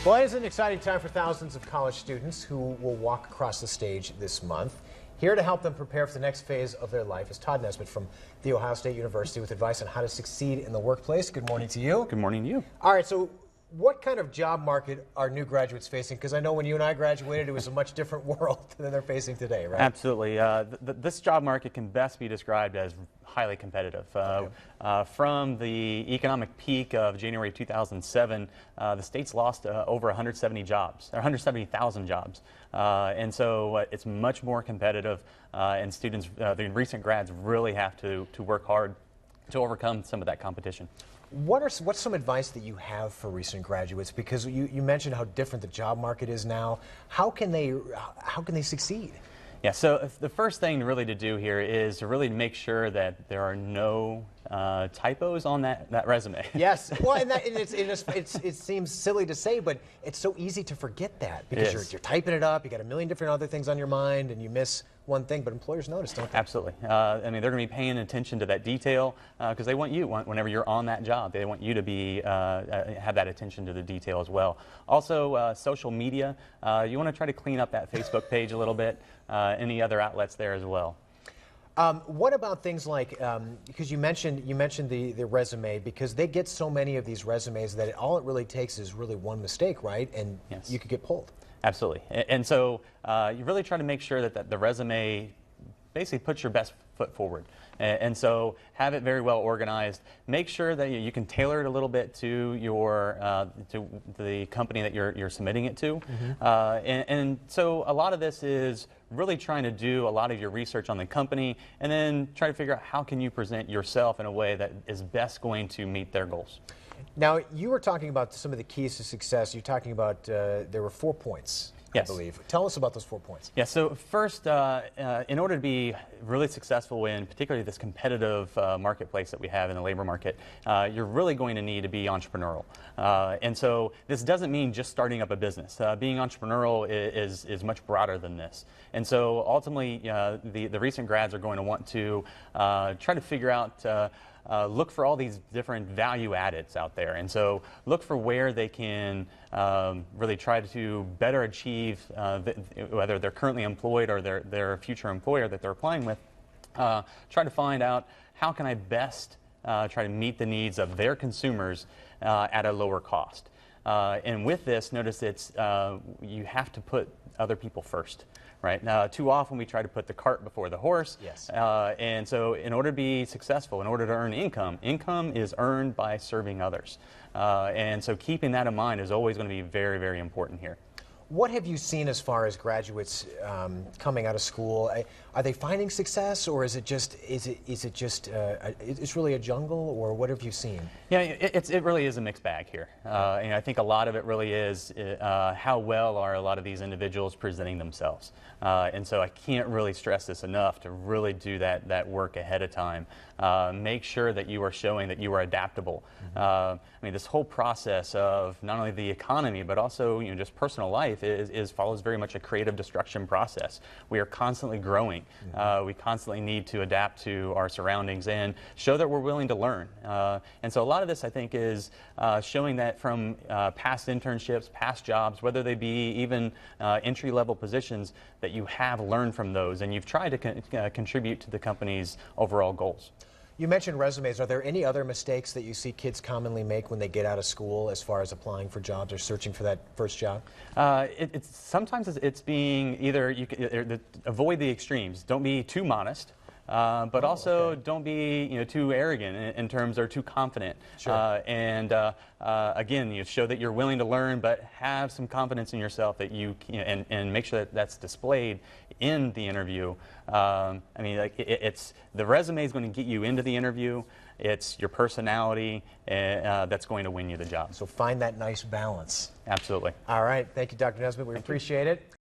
Well, it is an exciting time for thousands of college students who will walk across the stage this month. Here to help them prepare for the next phase of their life is Todd Nesbitt from The Ohio State University with advice on how to succeed in the workplace. Good morning to you. Good morning to you. All right, so what kind of job market are new graduates facing? Because I know when you and I graduated, it was a much different world than they're facing today, right? Absolutely. This job market can best be described as highly competitive. From the economic peak of January 2007, the state's lost over 170 jobs, or 170,000 jobs. And so it's much more competitive, and students, the recent grads, really have to work hard to overcome some of that competition. What's some advice that you have for recent graduates? Because you mentioned how different the job market is now. How can they succeed? Yeah, so the first thing really to do here is to really make sure that there are no typos on that resume. Yes, well, and it seems silly to say, but it's so easy to forget that because you're typing it up, you got a million different other things on your mind, and you miss one thing, but employers notice, don't they? Absolutely. I mean, they're going to be paying attention to that detail because they want you, whenever you're on that job, they want you to be have that attention to the detail as well. Also, social media, you want to try to clean up that Facebook page a little bit, any other outlets there as well. What about things like, because you mentioned the resume, because they get so many of these resumes that all it really takes is really one mistake, right? And yes, you could get pulled. Absolutely. And so you really try to make sure that the resume basically puts your best foot forward. And so have it very well organized. Make sure that you can tailor it a little bit to your to the company that you're submitting it to. Mm-hmm. And so a lot of this is really trying to do a lot of your research on the company and then try to figure out how can you present yourself in a way that is best going to meet their goals. Now, you were talking about some of the keys to success. You're talking about there were 4 points, yes, I believe. Tell us about those 4 points. Yeah, so first, in order to be really successful in particularly this competitive marketplace that we have in the labor market, you're really going to need to be entrepreneurial. And so this doesn't mean just starting up a business. Being entrepreneurial is much broader than this. And so ultimately, the recent grads are going to want to try to figure out look for all these different value addeds out there. And so look for where they can really try to better achieve whether they're currently employed or their future employer that they're applying with. Try to find out how can I best try to meet the needs of their consumers at a lower cost. And with this, notice it's you have to put other people first. Right now, too often we try to put the cart before the horse. Yes. And so, in order to be successful, in order to earn income, income is earned by serving others. And so, keeping that in mind is always going to be very, very important here. What have you seen as far as graduates coming out of school? Are they finding success, or is it just it's really a jungle, or what have you seen? Yeah, it really is a mixed bag here. And I think a lot of it really is how well are a lot of these individuals presenting themselves. And so I can't really stress this enough to really do that work ahead of time. Make sure that you are showing that you are adaptable. Mm-hmm. I mean, this whole process of not only the economy but also just personal life follows very much a creative destruction process. We are constantly growing. Mm-hmm. We constantly need to adapt to our surroundings and show that we're willing to learn. And so a lot of this, I think, is showing that from past internships, past jobs, whether they be even entry-level positions, that you have learned from those and you've tried to contribute to the company's overall goals. You mentioned resumes. Are there any other mistakes that you see kids commonly make when they get out of school as far as applying for jobs or searching for that first job? Sometimes it's being either avoid the extremes. Don't be too modest. But also don't be too arrogant in terms or too confident. Sure. Again, show that you're willing to learn, but have some confidence in yourself that and make sure that that's displayed in the interview. I mean, it's the resume is going to get you into the interview. It's your personality that's going to win you the job. So find that nice balance. Absolutely. All right. Thank you, Dr. Nesbitt. We appreciate it.